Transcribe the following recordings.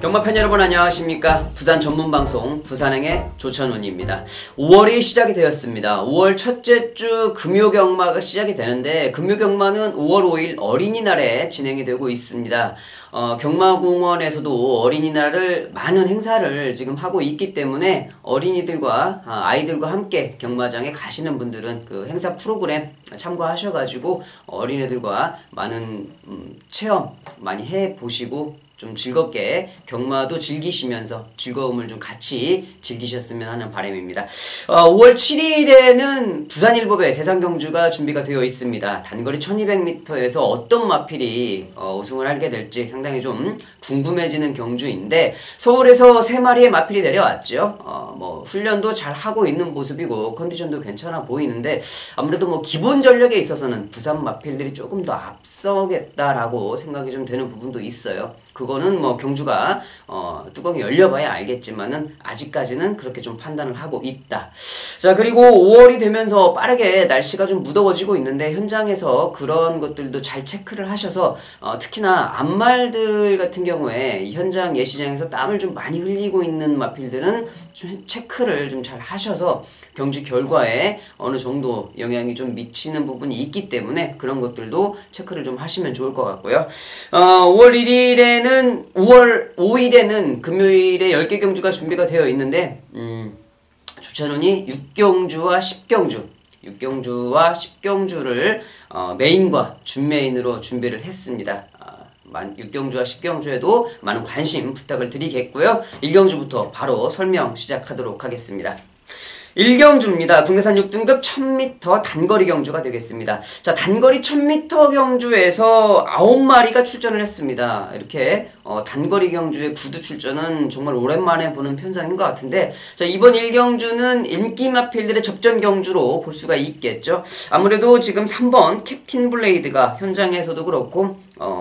경마팬 여러분 안녕하십니까. 부산 전문방송 부산행의 조천훈입니다. 5월이 시작이 되었습니다. 5월 첫째 주 금요경마가 시작이 되는데 금요경마는 5월 5일 어린이날에 진행이 되고 있습니다. 경마공원에서도 어린이날을 많은 행사를 지금 하고 있기 때문에 어린이들과 아이들과 함께 경마장에 가시는 분들은 그 행사 프로그램 참고하셔가지고 어린이들과 많은 체험 많이 해보시고 좀 즐겁게 경마도 즐기시면서 즐거움을 좀 같이 즐기셨으면 하는 바람입니다. 5월 7일에는 부산일보배 대상경주가 준비가 되어 있습니다. 단거리 1200m에서 어떤 마필이 우승을 하게 될지 상당히 좀 궁금해지는 경주인데 서울에서 3마리의 마필이 내려왔죠. 훈련도 잘 하고 있는 모습이고 컨디션도 괜찮아 보이는데 아무래도 기본 전력에 있어서는 부산 마필들이 조금 더 앞서겠다라고 생각이 좀 되는 부분도 있어요. 그거는 경주가 뚜껑이 열려봐야 알겠지만은 아직까지는 그렇게 좀 판단을 하고 있다. 자, 그리고 5월이 되면서 빠르게 날씨가 좀 무더워지고 있는데 현장에서 그런 것들도 잘 체크를 하셔서 특히나 암말들 같은 경우에 현장 예시장에서 땀을 좀 많이 흘리고 있는 마필들은 좀 체크를 좀 잘 하셔서 경주 결과에 어느 정도 영향이 좀 미치는 부분이 있기 때문에 그런 것들도 체크를 좀 하시면 좋을 것 같고요. 5월 1일에는 5월 5일에는 금요일에 10개 경주가 준비가 되어 있는데 조천훈이 6경주와 10경주를 메인과 준메인으로 준비를 했습니다. 6경주와 10경주에도 많은 관심 부탁을 드리겠고요. 1경주부터 바로 설명 시작하도록 하겠습니다. 1경주입니다. 국내산 6등급 1000m 단거리 경주가 되겠습니다. 자, 단거리 1000m 경주에서 9마리가 출전을 했습니다. 이렇게 단거리 경주의 구두 출전은 정말 오랜만에 보는 편상인 것 같은데 자, 이번 1경주는 인기 마필들의 접전 경주로 볼 수가 있겠죠. 아무래도 지금 3번 캡틴 블레이드가 현장에서도 그렇고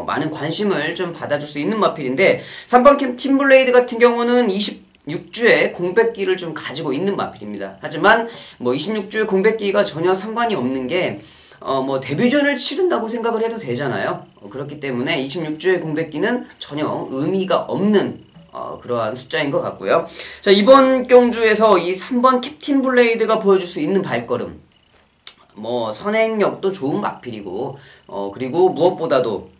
많은 관심을 좀 받아줄 수 있는 마필인데 3번 캡틴 블레이드 같은 경우는 26주의 공백기를 좀 가지고 있는 마필입니다. 하지만 26주의 공백기가 전혀 상관이 없는 게 데뷔전을 치른다고 생각을 해도 되잖아요. 그렇기 때문에 26주의 공백기는 전혀 의미가 없는 그러한 숫자인 것 같고요. 자, 이번 경주에서 이 3번 캡틴 블레이드가 보여줄 수 있는 발걸음 선행력도 좋은 마필이고 그리고 무엇보다도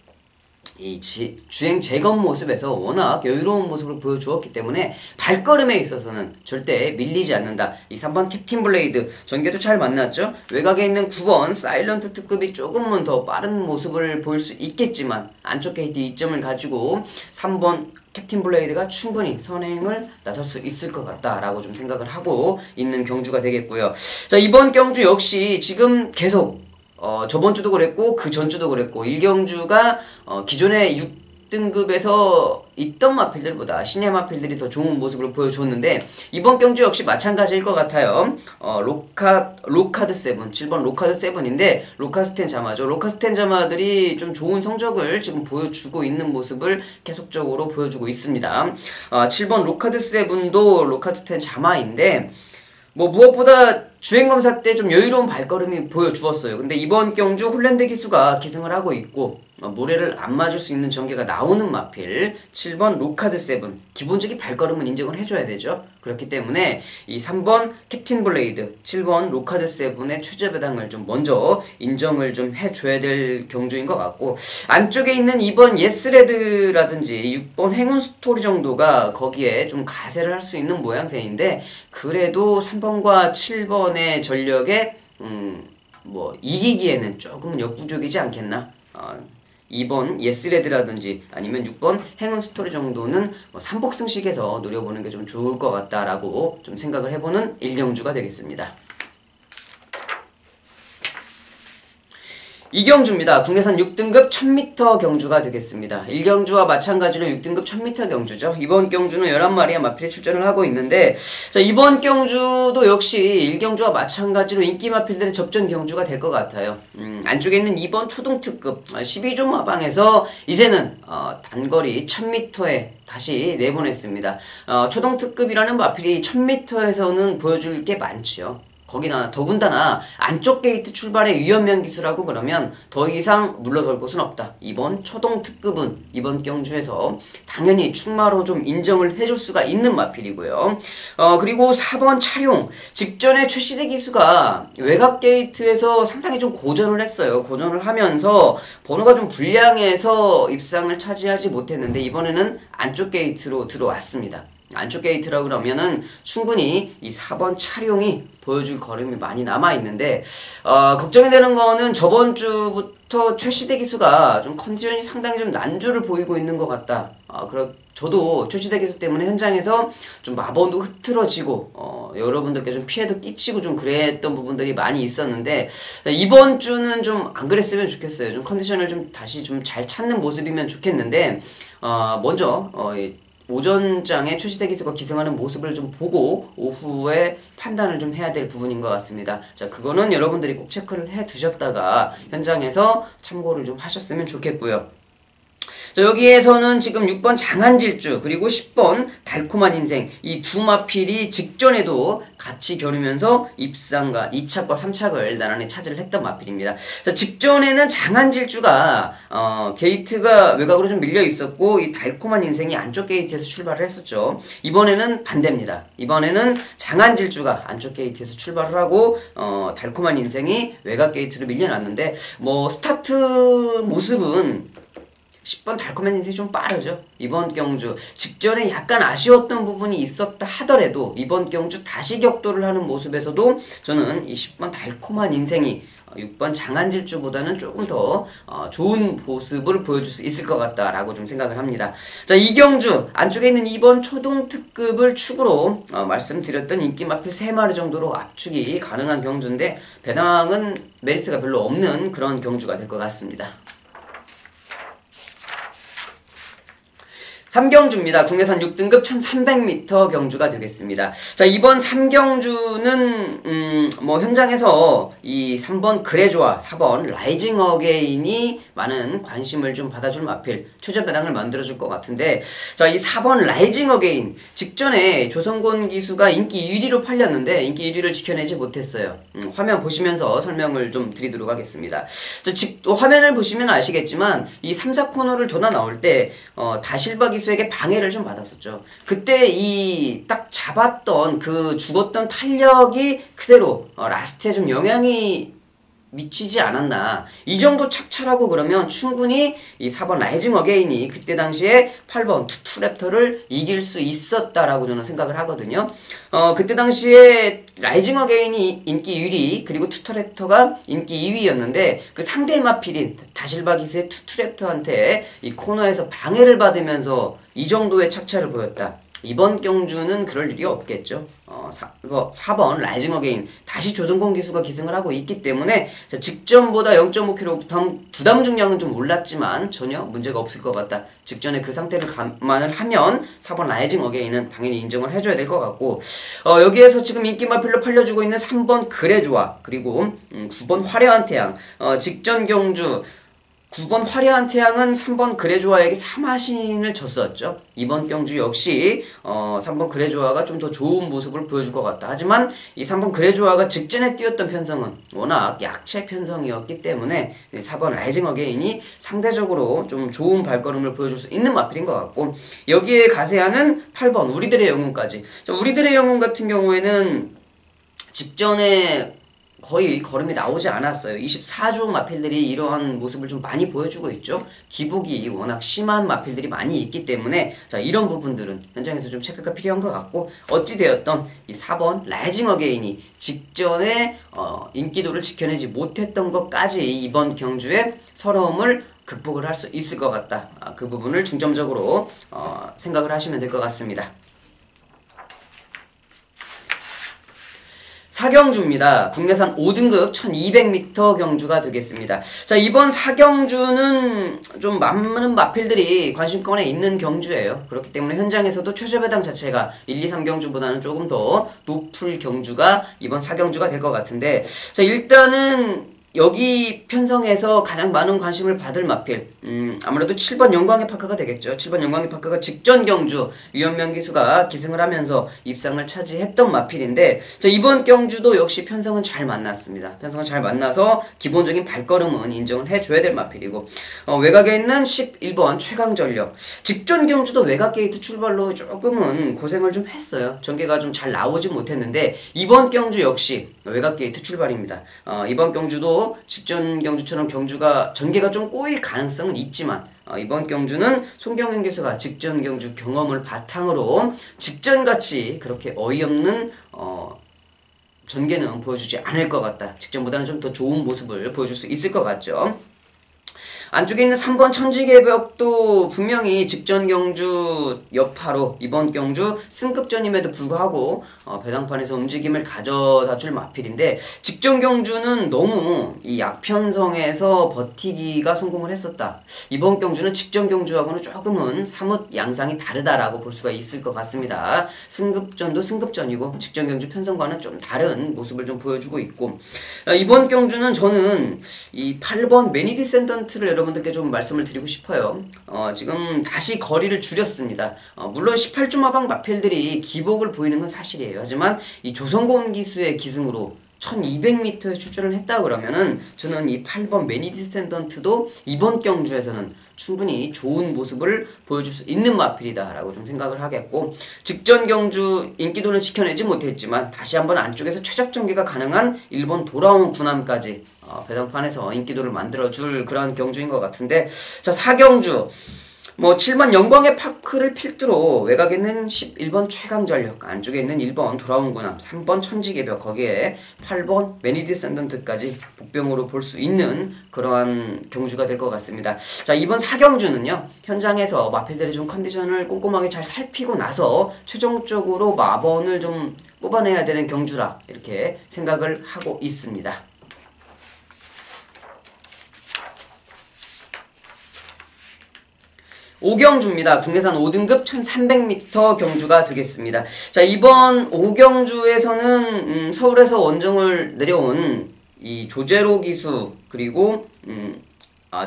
이 주행 재검 모습에서 워낙 여유로운 모습을 보여주었기 때문에 발걸음에 있어서는 절대 밀리지 않는다. 이 3번 캡틴 블레이드 전개도 잘 만났죠. 외곽에 있는 9번 사일런트 특급이 조금은 더 빠른 모습을 보일 수 있겠지만 안쪽 게이트 2점을 가지고 3번 캡틴 블레이드가 충분히 선행을 나설 수 있을 것 같다라고 좀 생각을 하고 있는 경주가 되겠고요. 자, 이번 경주 역시 지금 계속 저번주도 그랬고 그 전주도 그랬고 1경주가 기존의 6등급에서 있던 마필들보다 신예 마필들이 더 좋은 모습을 보여줬는데 이번 경주 역시 마찬가지일 것 같아요. 로카드 7, 7번 로카드 7인데 로카스텐 자마죠. 로카스텐 자마들이 좀 좋은 성적을 지금 보여주고 있는 모습을 계속적으로 보여주고 있습니다. 7번 로카드 7도 로카스텐 자마인데 무엇보다 주행검사 때 좀 여유로운 발걸음이 보여주었어요. 근데 이번 경주 홀랜드 기수가 기승을 하고 있고 모래를 안 맞을 수 있는 전개가 나오는 마필 7번 로카드 7 기본적인 발걸음은 인정을 해줘야 되죠. 그렇기 때문에 이 3번 캡틴 블레이드 7번 로카드 7의 최저 배당을 좀 먼저 인정을 좀 해줘야 될 경주인 것 같고 안쪽에 있는 2번 예스레드라든지 6번 행운 스토리 정도가 거기에 좀 가세를 할 수 있는 모양새인데 그래도 3번과 7번의 전력에 이기기에는 조금은 역부족이지 않겠나. 2번 예스레드라든지 아니면 6번 행운 스토리 정도는 삼복승식에서 노려보는 게 좀 좋을 것 같다라고 좀 생각을 해보는 1경주가 되겠습니다. 2경주입니다. 국내산 6등급 1000m 경주가 되겠습니다. 1경주와 마찬가지로 6등급 1000m 경주죠. 이번 경주는 11마리의 마필이 출전을 하고 있는데 자, 이번 경주도 역시 1경주와 마찬가지로 인기 마필들의 접전 경주가 될 것 같아요. 안쪽에 있는 2번 초등특급 12종 마방에서 이제는 단거리 1000m에 다시 내보냈습니다. 초등특급이라는 마필이 1000m에서는 보여줄 게 많지요. 거기나 더군다나 안쪽 게이트 출발의 위험면 기수라고 그러면 더 이상 물러설 곳은 없다. 이번 초동 특급은 이번 경주에서 당연히 충마로 좀 인정을 해줄 수가 있는 마필이고요. 그리고 4번 차룡 직전에 최시대 기수가 외곽 게이트에서 상당히 좀 고전을 했어요. 고전을 하면서 번호가 좀 불량해서 입상을 차지하지 못했는데 이번에는 안쪽 게이트로 들어왔습니다. 안쪽 게이트라고 그러면은 충분히 이 4번 차룡이 보여줄 걸음이 많이 남아있는데 걱정이 되는 거는 저번 주부터 최시대 기수가 좀 컨디션이 상당히 좀 난조를 보이고 있는 것 같다. 저도 최시대 기수 때문에 현장에서 좀 마번도 흐트러지고 여러분들께 좀 피해도 끼치고 좀 그랬던 부분들이 많이 있었는데 이번 주는 좀 안 그랬으면 좋겠어요. 좀 컨디션을 좀 다시 좀 잘 찾는 모습이면 좋겠는데 먼저 오전장에 최시대 기수가 기승하는 모습을 좀 보고 오후에 판단을 좀 해야 될 부분인 것 같습니다. 자, 그거는 여러분들이 꼭 체크를 해 두셨다가 현장에서 참고를 좀 하셨으면 좋겠고요. 자, 여기에서는 지금 6번 장한질주 그리고 10번 달콤한 인생 이 두 마필이 직전에도 같이 겨루면서 입상과 2착과 3착을 나란히 차지를 했던 마필입니다. 자, 직전에는 장한질주가 게이트가 외곽으로 좀 밀려 있었고 이 달콤한 인생이 안쪽 게이트에서 출발을 했었죠. 이번에는 반대입니다. 이번에는 장한질주가 안쪽 게이트에서 출발을 하고 달콤한 인생이 외곽 게이트로 밀려났는데 스타트 모습은 10번 달콤한 인생이 좀 빠르죠. 이번 경주 직전에 약간 아쉬웠던 부분이 있었다 하더라도 이번 경주 다시 격돌을 하는 모습에서도 저는 이 10번 달콤한 인생이 6번 장한질주보다는 조금 더 좋은 모습을 보여줄 수 있을 것 같다라고 좀 생각을 합니다. 자, 이 경주 안쪽에 있는 2번 초동특급을 축으로 말씀드렸던 인기 마필 3마리 정도로 압축이 가능한 경주인데 배당은 메리트가 별로 없는 그런 경주가 될 것 같습니다. 3경주입니다. 국내산 6등급 1300m 경주가 되겠습니다. 자, 이번 3경주는 현장에서 이 3번 그래좋아 4번 라이징 어게인이 많은 관심을 좀 받아줄 마필 최저 배당을 만들어줄 것 같은데 자, 이 4번 라이징 어게인 직전에 조성곤 기수가 인기 1위로 팔렸는데 인기 1위를 지켜내지 못했어요. 화면 보시면서 설명을 좀 드리도록 하겠습니다. 자, 화면을 보시면 아시겠지만 이 3, 4코너를 돌아 나올 때 다실바 기수에게 방해를 좀 받았었죠. 그때 이 딱 잡았던 그 죽었던 탄력이 그대로 라스트에 좀 영향이 미치지 않았나. 이 정도 착찰하고 그러면 충분히 이 4번 라이징 어게인이 그때 당시에 8번 투투랩터를 이길 수 있었다라고 저는 생각을 하거든요. 그때 당시에 라이징 어게인이 인기 1위 그리고 투투랩터가 인기 2위였는데 그 상대 마필인 다실바 기수의 투투랩터한테 이 코너에서 방해를 받으면서 이 정도의 착찰을 보였다. 이번 경주는 그럴 일이 없겠죠. 4번 라이징 어게인 다시 조성곤 기수가 기승을 하고 있기 때문에 직전보다 0.5kg 부담 중량은 좀 올랐지만 전혀 문제가 없을 것 같다. 직전에 그 상태를 감안을 하면 4번 라이징 어게인은 당연히 인정을 해줘야 될 것 같고 여기에서 지금 인기 마필로 팔려주고 있는 3번 그래좋아 그리고 9번 화려한 태양 직전 경주 9번 화려한 태양은 3번 그래좋아에게 3하신을 졌었죠. 이번 경주 역시 3번 그래좋아가 좀 더 좋은 모습을 보여줄 것 같다. 하지만 이 3번 그래좋아가 직전에 뛰었던 편성은 워낙 약체 편성이었기 때문에 4번 라이징 어게인이 상대적으로 좀 좋은 발걸음을 보여줄 수 있는 마필인 것 같고 여기에 가세하는 8번 우리들의 영웅까지. 우리들의 영웅 같은 경우에는 직전에 거의 걸음이 나오지 않았어요. 24조 마필들이 이러한 모습을 좀 많이 보여주고 있죠. 기복이 워낙 심한 마필들이 많이 있기 때문에 자, 이런 부분들은 현장에서 좀 체크가 필요한 것 같고 어찌되었던 이 4번 라이징 어게인이 직전에 인기도를 지켜내지 못했던 것까지 이번 경주에 서러움을 극복을 할 수 있을 것 같다. 그 부분을 중점적으로 생각을 하시면 될 것 같습니다. 4경주입니다. 국내산 5등급 1200m 경주가 되겠습니다. 자, 이번 4경주는 좀 많은 마필들이 관심권에 있는 경주예요. 그렇기 때문에 현장에서도 최저배당 자체가 1, 2, 3경주보다는 조금 더 높을 경주가 이번 4경주가 될 것 같은데 자, 일단은 여기 편성에서 가장 많은 관심을 받을 마필, 아무래도 7번 영광의 파크가 되겠죠. 7번 영광의 파크가 직전 경주 유현명 기수가 기승을 하면서 입상을 차지했던 마필인데, 자, 이번 경주도 역시 편성은 잘 만났습니다. 편성은 잘 만나서 기본적인 발걸음은 인정을 해줘야 될 마필이고, 외곽에 있는 11번 최강전력, 직전 경주도 외곽 게이트 출발로 조금은 고생을 좀 했어요. 전개가 좀 잘 나오지 못했는데, 이번 경주 역시 외곽 게이트 출발입니다. 이번 경주도 직전 경주처럼 전개가 좀 꼬일 가능성은 있지만, 이번 경주는 송경현 교수가 직전 경주 경험을 바탕으로 직전같이 그렇게 어이없는 전개는 보여주지 않을 것 같다. 직전보다는 좀 더 좋은 모습을 보여줄 수 있을 것 같죠. 안쪽에 있는 3번 천지개벽도 분명히 직전 경주 여파로 이번 경주 승급전임에도 불구하고 배당판에서 움직임을 가져다 줄 마필인데, 직전 경주는 너무 이 약편성에서 버티기가 성공을 했었다. 이번 경주는 직전 경주하고는 조금은 사뭇 양상이 다르다라고 볼 수가 있을 것 같습니다. 승급전도 승급전이고 직전 경주 편성과는 좀 다른 모습을 좀 보여주고 있고, 이번 경주는 저는 이 8번 매니 디센던트를 여러분들께 좀 말씀을 드리고 싶어요. 지금 다시 거리를 줄였습니다. 물론 18주 마방 마필들이 기복을 보이는 건 사실이에요. 하지만 이 조성곤 기수의 기승으로 1200m에 출전을 했다 그러면은 저는 이 8번 매니 디센던트도 이번 경주에서는 충분히 좋은 모습을 보여줄 수 있는 마필이다 라고 좀 생각을 하겠고, 직전 경주 인기도는 지켜내지 못했지만 다시 한번 안쪽에서 최적 전개가 가능한 일본 돌아온 군함까지 배당판에서 인기도를 만들어줄 그런 경주인 것 같은데, 자, 4경주 7번 영광의 파크를 필두로 외곽에 있는 11번 최강전력, 안쪽에 있는 1번 돌아온 군함, 3번 천지개벽, 거기에 8번 매니 디센던트까지 복병으로 볼 수 있는 그러한 경주가 될 것 같습니다. 자, 이번 4경주는요 현장에서 마필들이 좀 컨디션을 꼼꼼하게 잘 살피고 나서 최종적으로 마번을 좀 뽑아내야 되는 경주라 이렇게 생각을 하고 있습니다. 5경주입니다. 국내산 5등급 1300m 경주가 되겠습니다. 자, 이번 5경주에서는 서울에서 원정을 내려온 이 조재로 기수, 그리고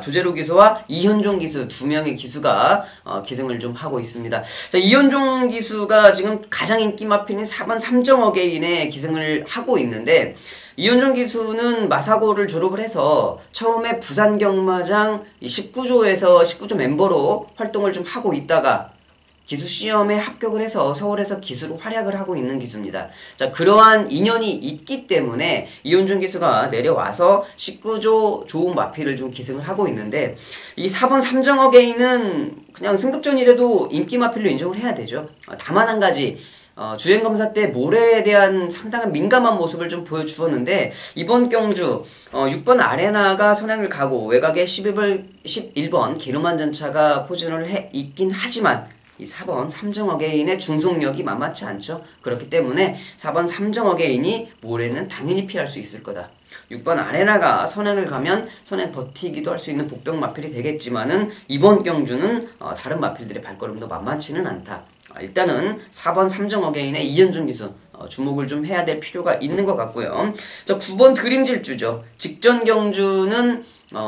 조재로 기수와 이현종 기수 두 명의 기수가 기승을 좀 하고 있습니다. 자, 이현종 기수가 지금 가장 인기 마필인 4번 삼정어게인의 기승을 하고 있는데, 이현종 기수는 마사고를 졸업을 해서 처음에 부산경마장 19조에서 19조 멤버로 활동을 좀 하고 있다가 기수 시험에 합격을 해서 서울에서 기수로 활약을 하고 있는 기수입니다. 자, 그러한 인연이 있기 때문에 이현종 기수가 내려와서 19조 좋은 마필을 좀 기승을 하고 있는데, 이 4번 삼정어게인은 그냥 승급전이라도 인기 마필로 인정을 해야 되죠. 다만 한 가지, 주행검사 때 모래에 대한 상당한 민감한 모습을 좀 보여주었는데, 이번 경주 6번 아레나가 선행을 가고 외곽에 11번 기름환 전차가 포진을 해 있긴 하지만 이 4번 삼정어게인의 중속력이 만만치 않죠. 그렇기 때문에 4번 삼정어게인이 모래는 당연히 피할 수 있을 거다. 6번 아레나가 선행을 가면 선행 버티기도 할 수 있는 복병 마필이 되겠지만은 이번 경주는 다른 마필들의 발걸음도 만만치는 않다. 일단은 4번 삼정어게인의 이현중 기수 주목을 좀 해야 될 필요가 있는 것 같고요. 자, 9번 드림질주죠. 직전 경주는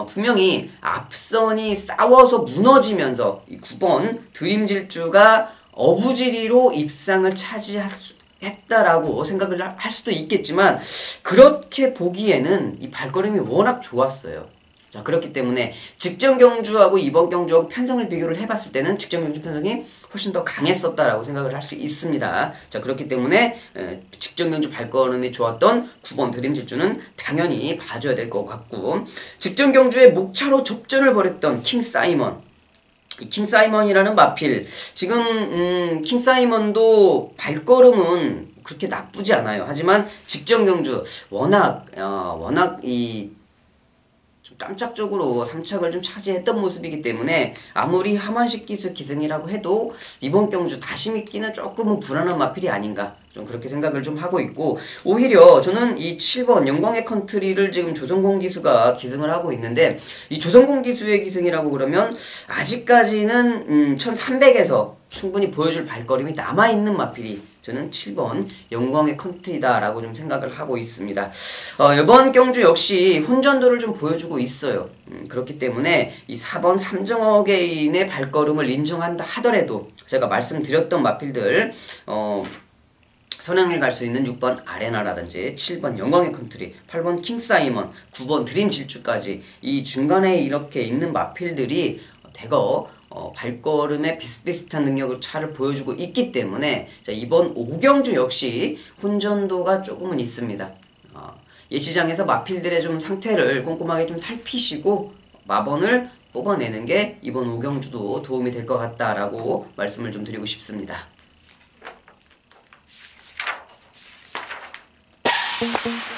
분명히 앞선이 싸워서 무너지면서 이 9번 드림질주가 어부지리로 입상을 차지했다라고 생각을 할 수도 있겠지만, 그렇게 보기에는 이 발걸음이 워낙 좋았어요. 자, 그렇기 때문에 직전 경주하고 이번 경주하고 편성을 비교를 해봤을 때는 직전 경주 편성이 훨씬 더 강했었다라고 생각을 할 수 있습니다. 자, 그렇기 때문에 직전 경주 발걸음이 좋았던 9번 드림질주는 당연히 봐줘야 될 것 같고, 직전 경주에 목차로 접전을 벌였던 킹사이먼, 이 킹사이먼이라는 마필, 지금 킹사이먼도 발걸음은 그렇게 나쁘지 않아요. 하지만 직전 경주 워낙 이 좀 깜짝적으로 3착을 좀 차지했던 모습이기 때문에 아무리 하만식 기수 기승이라고 해도 이번 경주 다시 믿기는 조금은 불안한 마필이 아닌가 좀 그렇게 생각을 좀 하고 있고, 오히려 저는 이 7번 영광의 컨트리를 지금 조성공 기수가 기승을 하고 있는데, 이 조성공 기수의 기승이라고 그러면 아직까지는 1300에서 충분히 보여줄 발걸음이 남아있는 마필이 저는 7번 영광의 컨트리다라고 좀 생각을 하고 있습니다. 이번 경주 역시 혼전도를 좀 보여주고 있어요. 그렇기 때문에 이 4번 삼정어게인의 발걸음을 인정한다 하더라도 제가 말씀드렸던 마필들 선행을 갈 수 있는 6번 아레나라든지 7번 영광의 컨트리, 8번 킹사이먼, 9번 드림 질주까지 이 중간에 이렇게 있는 마필들이 대거 발걸음에 비슷비슷한 능력을 차를 보여주고 있기 때문에 자, 이번 5경주 역시 혼전도가 조금은 있습니다. 예시장에서 마필들의 좀 상태를 꼼꼼하게 좀 살피시고 마번을 뽑아내는 게 이번 5경주도 도움이 될 것 같다라고 말씀을 좀 드리고 싶습니다.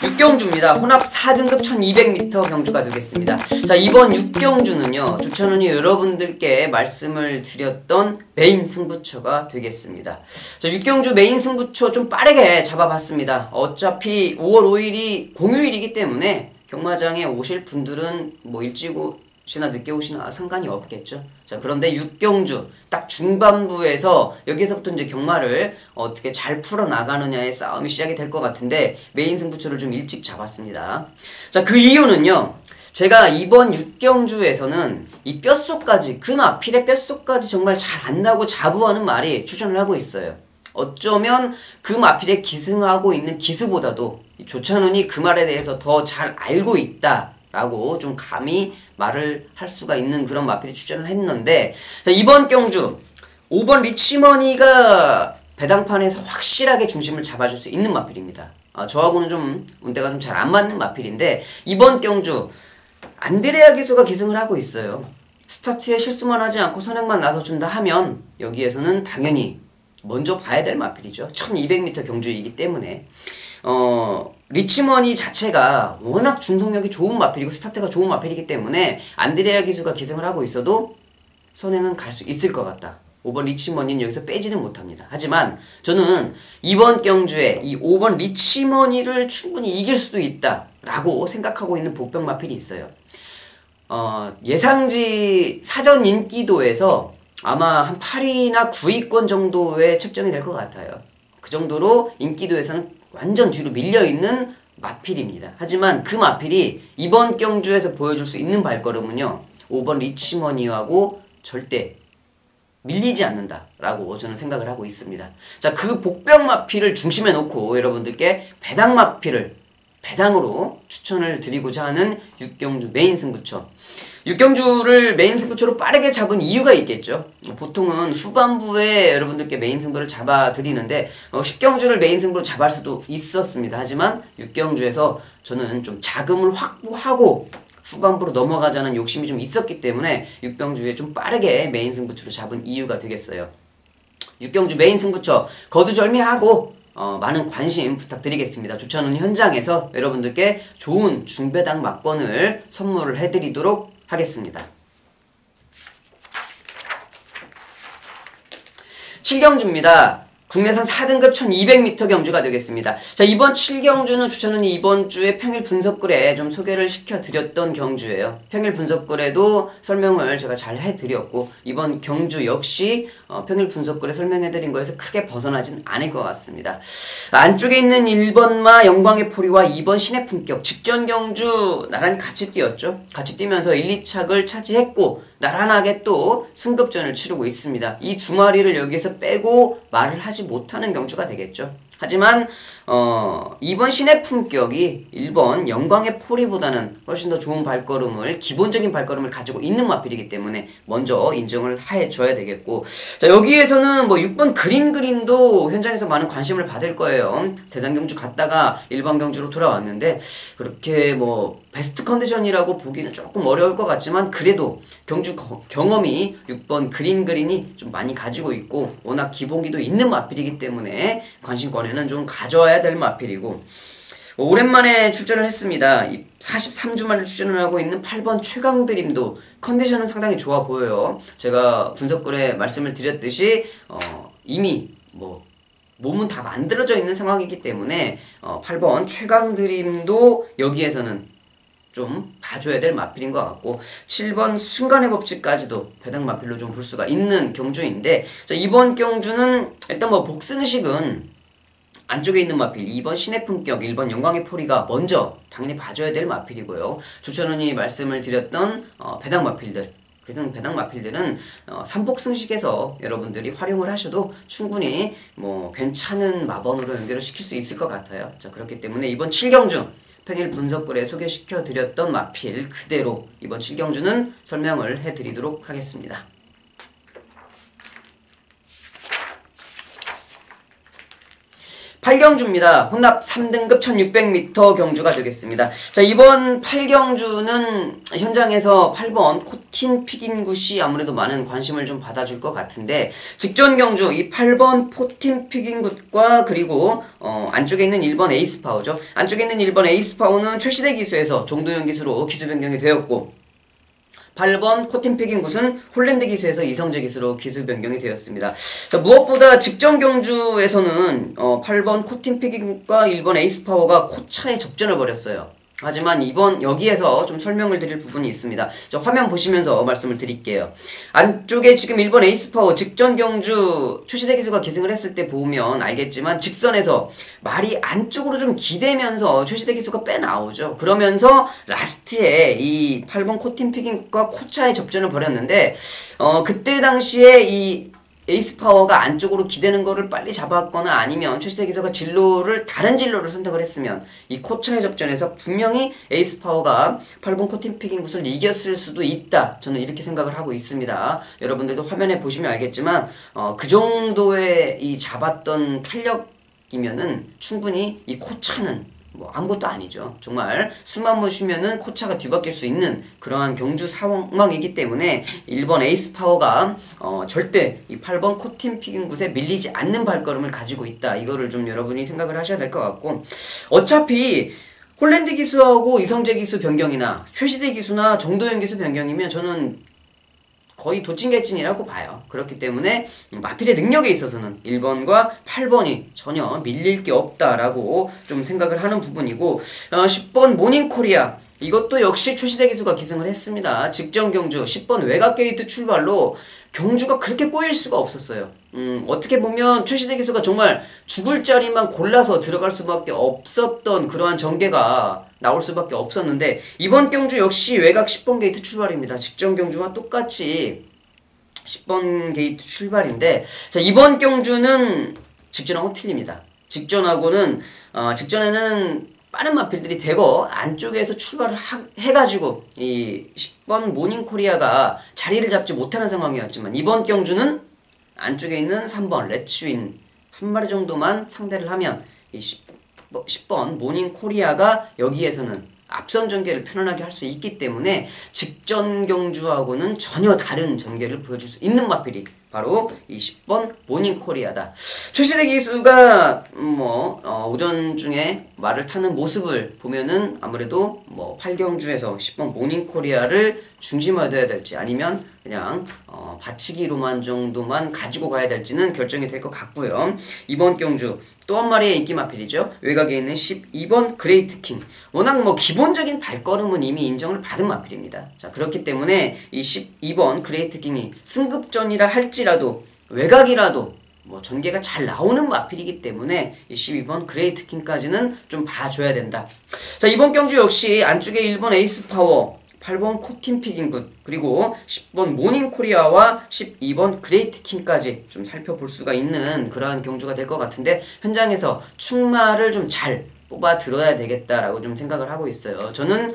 6경주입니다. 혼합 4등급 1200m 경주가 되겠습니다. 자, 이번 6경주는요, 조찬훈이 여러분들께 말씀을 드렸던 메인 승부처가 되겠습니다. 자, 6경주 메인 승부처 좀 빠르게 잡아봤습니다. 어차피 5월 5일이 공휴일이기 때문에 경마장에 오실 분들은 뭐 일찍 오시나 늦게 오시나 상관이 없겠죠. 자, 그런데 6경주 딱 중반부에서 여기서부터 이제 경마를 어떻게 잘 풀어나가느냐의 싸움이 시작이 될 것 같은데 메인 승부처를 좀 일찍 잡았습니다. 자, 그 이유는요, 제가 이번 6경주에서는 이 뼛속까지, 그 마필의 뼛속까지 정말 잘 안다고 자부하는 말이 추천을 하고 있어요. 어쩌면 그 마필에 기승하고 있는 기수보다도 조찬훈이 그 말에 대해서 더 잘 알고 있다 라고 좀 감히 말을 할 수가 있는 그런 마필이 추천을 했는데, 자, 이번 경주 5번 리치머니가 배당판에서 확실하게 중심을 잡아줄 수 있는 마필입니다. 저하고는 좀 운대가 좀 잘 안 맞는 마필인데, 이번 경주 안드레아 기수가 기승을 하고 있어요. 스타트에 실수만 하지 않고 선행만 나서준다 하면 여기에서는 당연히 먼저 봐야 될 마필이죠. 1200m 경주이기 때문에 리치머니 자체가 워낙 중속력이 좋은 마필이고 스타트가 좋은 마필이기 때문에 안드레아 기수가 기승을 하고 있어도 선행은 갈 수 있을 것 같다. 5번 리치머니는 여기서 빼지는 못합니다. 하지만 저는 이번 경주에 이 5번 리치머니를 충분히 이길 수도 있다 라고 생각하고 있는 복병 마필이 있어요. 예상지 사전 인기도에서 아마 한 8위나 9위권 정도에 책정이 될 것 같아요. 그 정도로 인기도에서는 완전 뒤로 밀려있는 마필입니다. 하지만 그 마필이 이번 경주에서 보여줄 수 있는 발걸음은요, 5번 리치머니하고 절대 밀리지 않는다라고 저는 생각을 하고 있습니다. 자, 그 복병 마필을 중심에 놓고 여러분들께 배당 마필을 배당으로 추천을 드리고자 하는 6경주 메인 승부처. 6경주를 메인 승부처로 빠르게 잡은 이유가 있겠죠. 보통은 후반부에 여러분들께 메인 승부를 잡아드리는데 10경주를 메인 승부로 잡을 수도 있었습니다. 하지만 6경주에서 저는 좀 자금을 확보하고 후반부로 넘어가자는 욕심이 좀 있었기 때문에 6경주에 좀 빠르게 메인 승부처로 잡은 이유가 되겠어요. 6경주 메인 승부처 거두절미하고 많은 관심 부탁드리겠습니다. 조찬훈 현장에서 여러분들께 좋은 중배당 막권을 선물을 해드리도록 하겠습니다. 7경주입니다. 국내산 4등급 1200m 경주가 되겠습니다. 자, 이번 7경주는 조찬훈이 이번 주에 평일 분석글에 좀 소개를 시켜드렸던 경주예요. 평일 분석글에도 설명을 제가 잘 해드렸고, 이번 경주 역시 평일 분석글에 설명해드린 거에서 크게 벗어나진 않을 것 같습니다. 안쪽에 있는 1번마 영광의 포리와 2번 신의 품격, 직전 경주 나란히 같이 뛰었죠. 같이 뛰면서 1, 2착을 차지했고 나란하게 또 승급전을 치르고 있습니다. 이 두 마리를 여기에서 빼고 말을 하지 못하는 경주가 되겠죠. 하지만 2번 신의 품격이 1번 영광의 포리보다는 훨씬 더 좋은 발걸음을, 기본적인 발걸음을 가지고 있는 마필이기 때문에 먼저 인정을 해줘야 되겠고, 자, 여기에서는 뭐 6번 그린도 현장에서 많은 관심을 받을 거예요. 대장경주 갔다가 일반 경주로 돌아왔는데 그렇게 뭐 베스트 컨디션이라고 보기는 조금 어려울 것 같지만 그래도 경주 경험이 6번 그린이 좀 많이 가지고 있고 워낙 기본기도 있는 마필이기 때문에 관심권에는 좀 가져와야 될 마필이고, 오랜만에 출전을 했습니다. 43주 만에 출전을 하고 있는 8번 최강드림도 컨디션은 상당히 좋아 보여요. 제가 분석글에 말씀을 드렸듯이 이미 뭐 몸은 다 만들어져 있는 상황이기 때문에 8번 최강드림도 여기에서는 좀 봐줘야 될 마필인 것 같고 7번 순간의 법칙까지도 배당 마필로 좀 볼 수가 있는 경주인데 자, 이번 경주는 일단 뭐 복승식은 안쪽에 있는 마필 2번 신의 품격 1번 영광의 포리가 먼저 당연히 봐줘야 될 마필이고요. 조천원이 말씀을 드렸던 배당 마필들 배당 마필들은 삼복승식에서 여러분들이 활용을 하셔도 충분히 뭐 괜찮은 마번으로 연결을 시킬 수 있을 것 같아요. 자 그렇기 때문에 이번 7경주 평일 분석글에 소개시켜 드렸던 마필 그대로 이번 7경주는 설명을 해드리도록 하겠습니다. 8경주입니다. 혼납 3등급 1600m 경주가 되겠습니다. 자, 이번 8경주는 현장에서 8번 코틴 피긴굿이 아무래도 많은 관심을 좀 받아줄 것 같은데 직전 경주 이 8번 포틴 피긴굿과 그리고 안쪽에 있는 1번 에이스파워죠. 안쪽에 있는 1번 에이스파워는 최시대 기수에서 종도현 기수로 기수 변경이 되었고 8번 코틴 피긴굿은 홀랜드 기수에서 이성재 기수로 기수 변경이 되었습니다. 자, 무엇보다 직전 경주에서는 8번 코틴 피긴굿과 1번 에이스파워가 코차에 접전을 벌였어요. 하지만 이번 여기에서 좀 설명을 드릴 부분이 있습니다. 자, 화면 보시면서 말씀을 드릴게요. 안쪽에 지금 1번 에이스파워 직전 경주 최시대 기수가 기승을 했을 때 보면 알겠지만 직선에서 말이 안쪽으로 좀 기대면서 최시대 기수가 빼나오죠. 그러면서 라스트에 이 8번 코틴 피긴굿과 코차의 접전을 벌였는데 그때 당시에 이 에이스파워가 안쪽으로 기대는 거를 빨리 잡았거나 아니면 최시대 기수가 다른 진로를 선택을 했으면 이 코차의 접전에서 분명히 에이스파워가 8번 코틴 피긴굿을 이겼을 수도 있다. 저는 이렇게 생각을 하고 있습니다. 여러분들도 화면에 보시면 알겠지만 그 정도의 이 잡았던 탄력이면은 충분히 이 코차는 뭐 아무것도 아니죠. 정말 숨만 못 쉬면은 코차가 뒤바뀔 수 있는 그러한 경주 상황이기 때문에 1번 에이스파워가 절대 이 8번 코틴 피긴굿에 밀리지 않는 발걸음을 가지고 있다. 이거를 좀 여러분이 생각을 하셔야 될 것 같고 어차피 홀랜드 기수하고 이성재 기수 변경이나 최시대 기수나 정도현 기수 변경이면 저는 거의 도찐개찐이라고 봐요. 그렇기 때문에 마필의 능력에 있어서는 1번과 8번이 전혀 밀릴 게 없다라고 좀 생각을 하는 부분이고 10번 모닝코리아 이것도 역시 최시대 기수가 기승을 했습니다. 직전 경주 10번 외곽 게이트 출발로 경주가 그렇게 꼬일 수가 없었어요. 어떻게 보면 최시대 기수가 정말 죽을 자리만 골라서 들어갈 수밖에 없었던 그러한 전개가 나올 수밖에 없었는데 이번 경주 역시 외곽 10번 게이트 출발입니다. 직전 경주와 똑같이 10번 게이트 출발인데 자 이번 경주는 직전하고 틀립니다. 직전에는 빠른 마필들이 대거 안쪽에서 출발을 해가지고 이 10번 모닝코리아가 자리를 잡지 못하는 상황이었지만 이번 경주는 안쪽에 있는 3번 레츠윈 한 마리 정도만 상대를 하면 이 10번 모닝코리아가 여기에서는 앞선 전개를 편안하게 할 수 있기 때문에 직전 경주하고는 전혀 다른 전개를 보여줄 수 있는 마필이 바로 이 10번 모닝코리아다. 최시대 기수가 오전 중에 말을 타는 모습을 보면은 아무래도 8경주에서 10번 모닝코리아를 중심화해야 될지 아니면 그냥 받치기로만 정도만 가지고 가야 될지는 결정이 될 것 같고요. 이번 경주 또 한 마리의 인기 마필이죠. 외곽에 있는 12번 그레이트 킹. 워낙 기본적인 발걸음은 이미 인정을 받은 마필입니다. 자, 그렇기 때문에 이 12번 그레이트 킹이 승급전이라 할지라도 외곽이라도 전개가 잘 나오는 마필이기 때문에 이 12번 그레이트 킹까지는 좀 봐줘야 된다. 자, 이번 경주 역시 안쪽에 1번 에이스 파워 8번 코틴 피긴굿 그리고 10번 모닝코리아와 12번 그레이트 킹까지 좀 살펴볼 수가 있는 그러한 경주가 될 것 같은데 현장에서 충마를 좀 잘 뽑아 들어야 되겠다라고 좀 생각을 하고 있어요. 저는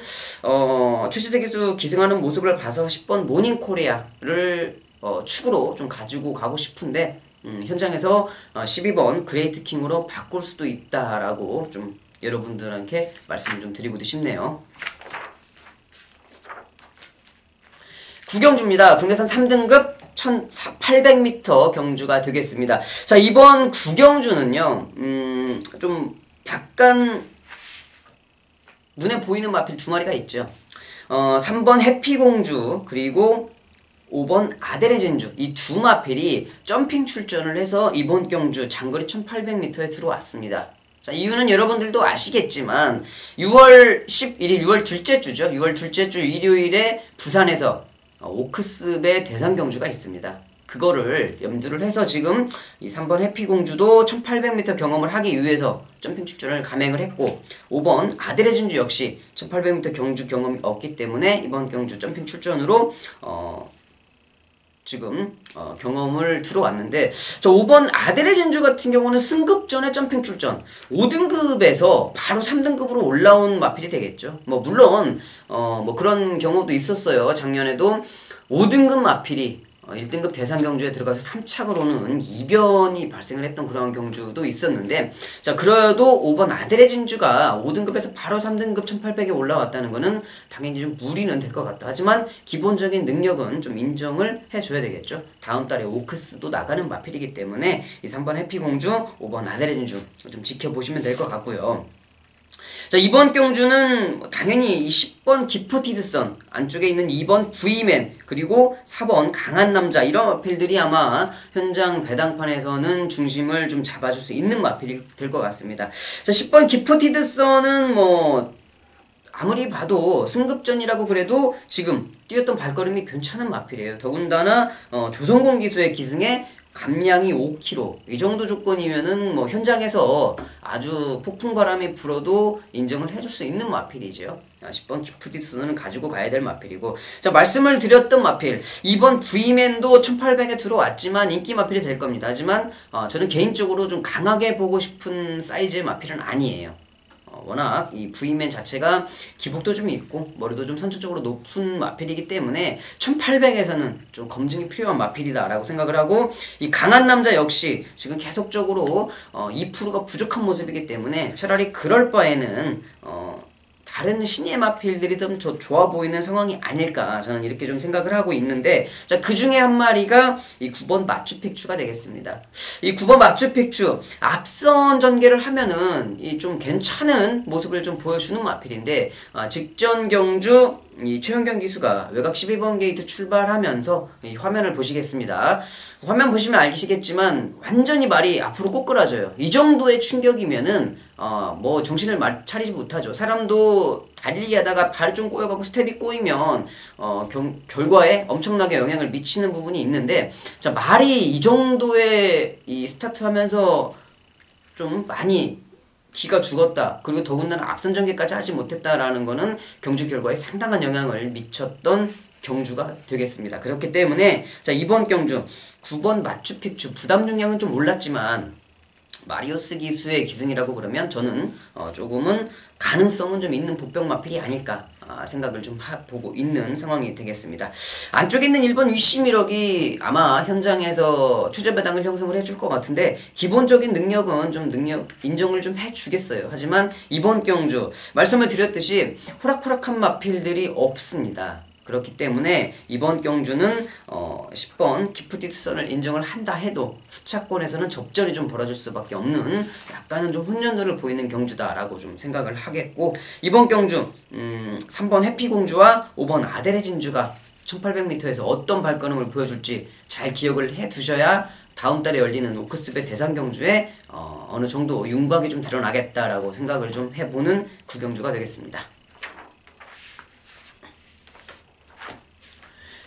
최시대 기수 기승하는 모습을 봐서 10번 모닝코리아를 축으로 좀 가지고 가고 싶은데 현장에서 12번 그레이트 킹으로 바꿀 수도 있다라고 좀 여러분들한테 말씀을 좀 드리고도 싶네요. 9경주입니다. 국내산 3등급 1800m 경주가 되겠습니다. 자, 이번 9경주는요, 좀 약간 눈에 보이는 마필 두 마리가 있죠. 3번 해피공주, 그리고 5번 아데레진주 이 두 마필이 점핑 출전을 해서 이번 경주 장거리 1800m에 들어왔습니다. 자, 이유는 여러분들도 아시겠지만 6월 11일 6월 둘째 주죠. 6월 둘째 주 일요일에 부산에서 오크스배 대상 경주가 있습니다. 그거를 염두를 해서 지금 이 3번 해피공주도 1800m 경험을 하기 위해서 점핑 출전을 감행을 했고 5번 아데레진주 역시 1800m 경주 경험이 없기 때문에 이번 경주 점핑 출전으로 지금 경험을 들어왔는데 저 5번 아데레진주 같은 경우는 승급 전에 점핑 출전 5등급에서 바로 3등급으로 올라온 마필이 되겠죠. 뭐 물론 뭐 그런 경우도 있었어요. 작년에도 5등급 마필이 1등급 대상 경주에 들어가서 3착으로는 이변이 발생을 했던 그런 경주도 있었는데 자 그래도 5번 아데레진주가 5등급에서 바로 3등급 1800에 올라왔다는 거는 당연히 좀 무리는 될 것 같다. 하지만 기본적인 능력은 좀 인정을 해줘야 되겠죠. 다음 달에 오크스도 나가는 마필이기 때문에 이 3번 해피공주 5번 아데레진주 좀 지켜보시면 될 것 같고요. 자 이번 경주는 당연히 이 10번 기프티드선 안쪽에 있는 2번 V맨 그리고 4번 강한남자 이런 마필들이 아마 현장 배당판에서는 중심을 좀 잡아줄 수 있는 마필이 될 것 같습니다. 자 10번 기프티드선은 뭐 아무리 봐도 승급전이라고 그래도 지금 뛰었던 발걸음이 괜찮은 마필이에요. 더군다나 조성공 기수의 기승에 감량이 5kg 이 정도 조건이면은 뭐 현장에서 아주 폭풍바람이 불어도 인정을 해줄 수 있는 마필이죠. 10번 기프티드선은 가지고 가야 될 마필이고 자 말씀을 드렸던 마필 2번 V맨도 1800에 들어왔지만 인기 마필이 될 겁니다. 하지만 저는 개인적으로 좀 강하게 보고 싶은 사이즈의 마필은 아니에요. 워낙 이 V맨 자체가 기복도 좀 있고 머리도 좀 선천적으로 높은 마필이기 때문에 1800에서는 좀 검증이 필요한 마필이다 라고 생각을 하고 이 강한 남자 역시 지금 계속적으로 2%가 부족한 모습이기 때문에 차라리 그럴 바에는 다른 신예 마필들이 좀 좋아 보이는 상황이 아닐까 저는 이렇게 좀 생각을 하고 있는데 자 그 중에 한 마리가 이 9번 마추픽추가 되겠습니다. 이 9번 마추픽추 앞선 전개를 하면은 이 좀 괜찮은 모습을 좀 보여주는 마필인데 직전 경주 이 최현경 기수가 외곽 12번 게이트 출발하면서 이 화면을 보시겠습니다. 화면 보시면 알시겠지만 완전히 말이 앞으로 꼬꾸라져요. 이 정도의 충격이면은 뭐 정신을 차리지 못하죠. 사람도 달리기하다가 발이 좀 꼬여가고 스텝이 꼬이면 결과에 엄청나게 영향을 미치는 부분이 있는데 자 말이 이 정도의 이 스타트하면서 좀 많이 기가 죽었다. 그리고 더군다나 앞선 전개까지 하지 못했다라는 거는 경주 결과에 상당한 영향을 미쳤던 경주가 되겠습니다. 그렇기 때문에 자 이번 경주 9번 마추픽추 부담 중량은 좀 올랐지만 마리오스 기수의 기승이라고 그러면 저는 조금은 가능성은 좀 있는 복병 마필이 아닐까 생각을 좀 보고 있는 상황이 되겠습니다. 안쪽에 있는 1번 위시미럭이 아마 현장에서 최저배당을 형성을 해줄 것 같은데 기본적인 능력은 좀 인정을 좀 해주겠어요. 하지만 이번 경주 말씀을 드렸듯이 호락호락한 마필들이 없습니다. 그렇기 때문에 이번 경주는 10번 기프티드선을 인정을 한다 해도 후차권에서는 접전이 좀 벌어질 수밖에 없는 약간은 좀 혼연도를 보이는 경주다라고 좀 생각을 하겠고 이번 경주 3번 해피공주와 5번 아데레진주가 1800m에서 어떤 발걸음을 보여줄지 잘 기억을 해 두셔야 다음 달에 열리는 오크스배 대상 경주에 어느 정도 윤곽이 좀 드러나겠다라고 생각을 좀 해보는 구경주가 되겠습니다.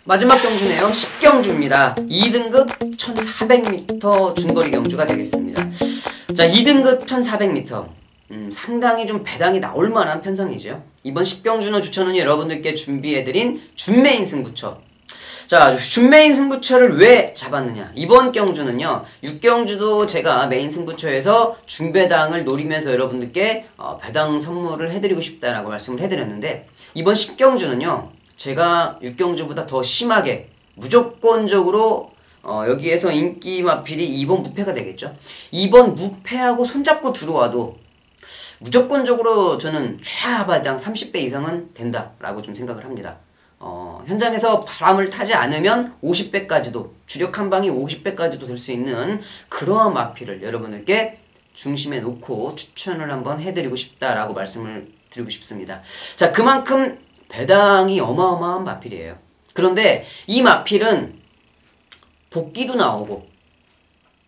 마지막 경주네요. 10경주입니다. 2등급 1400m 중거리 경주가 되겠습니다. 자, 2등급 1400m. 상당히 좀 배당이 나올 만한 편성이죠. 이번 10경주는 조천훈이 여러분들께 준비해드린 준메인 승부처. 자, 준메인 승부처를 왜 잡았느냐. 이번 경주는요. 6경주도 제가 메인 승부처에서 준배당을 노리면서 여러분들께 배당 선물을 해드리고 싶다라고 말씀을 해드렸는데 이번 10경주는요. 제가 6경주보다 더 심하게 무조건적으로 여기에서 인기 마필이 2번 무패가 되겠죠. 2번 무패하고 손잡고 들어와도 무조건적으로 저는 최하바당 30배 이상은 된다라고 좀 생각을 합니다. 현장에서 바람을 타지 않으면 50배까지도 주력 한 방이 50배까지도 될 수 있는 그러한 마필을 여러분들께 중심에 놓고 추천을 한번 해드리고 싶다라고 말씀을 드리고 싶습니다. 자, 그만큼 배당이 어마어마한 마필이에요. 그런데 이 마필은 복귀도 나오고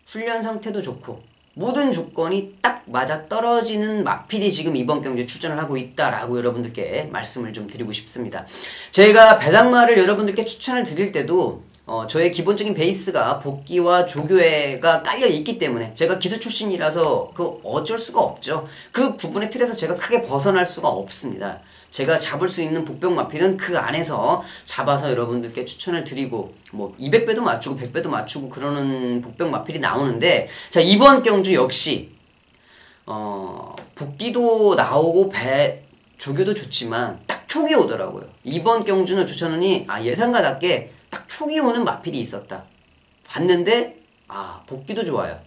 훈련 상태도 좋고 모든 조건이 딱 맞아 떨어지는 마필이 지금 이번 경기에 출전을 하고 있다라고 여러분들께 말씀을 좀 드리고 싶습니다. 제가 배당마를 여러분들께 추천을 드릴 때도 저의 기본적인 베이스가 복귀와 조교회가 깔려 있기 때문에 제가 기수 출신이라서 어쩔 수가 없죠. 그 부분의 틀에서 제가 크게 벗어날 수가 없습니다. 제가 잡을 수 있는 복병 마필은 그 안에서 잡아서 여러분들께 추천을 드리고 뭐 200배도 맞추고 100배도 맞추고 그러는 복병 마필이 나오는데, 자, 이번 경주 역시 복귀도 나오고 조교도 좋지만 딱 촉이 오더라고요. 이번 경주는 조찬훈이 예상과답게 딱 촉이 오는 마필이 있었다. 봤는데 복귀도 좋아요.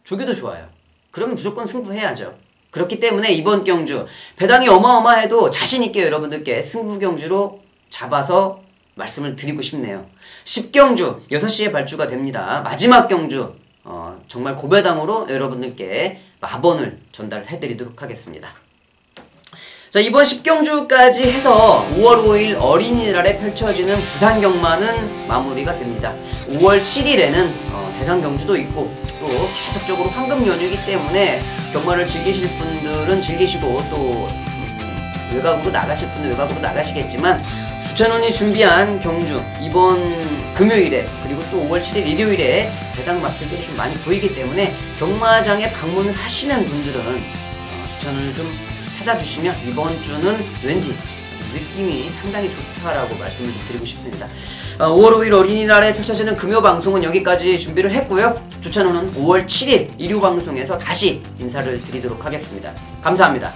조교도 좋아요. 그러면 무조건 승부해야죠. 그렇기 때문에 이번 경주 배당이 어마어마해도 자신있게 여러분들께 승부 경주로 잡아서 말씀을 드리고 싶네요. 10경주 6시에 발주가 됩니다. 마지막 경주 정말 고배당으로 여러분들께 마번을 전달해드리도록 하겠습니다. 자, 이번 10경주까지 해서 5월 5일 어린이날에 펼쳐지는 부산 경마는 마무리가 됩니다. 5월 7일에는 대상 경주도 있고 또 계속적으로 황금 연휴이기 때문에 경마를 즐기실 분들은 즐기시고 또 외곽으로 나가실 분들 외곽으로 나가시겠지만, 조찬훈이 준비한 경주 이번 금요일에 그리고 또 5월 7일 일요일에 배당 마필들이 좀 많이 보이기 때문에 경마장에 방문을 하시는 분들은 조찬훈을 좀 찾아주시면 이번 주는 왠지 좀 느낌이 상당히 좋다라고 말씀을 좀 드리고 싶습니다. 5월 5일 어린이날에 펼쳐지는 금요 방송은 여기까지 준비를 했고요. 조찬훈은 5월 7일 일요 방송에서 다시 인사를 드리도록 하겠습니다. 감사합니다.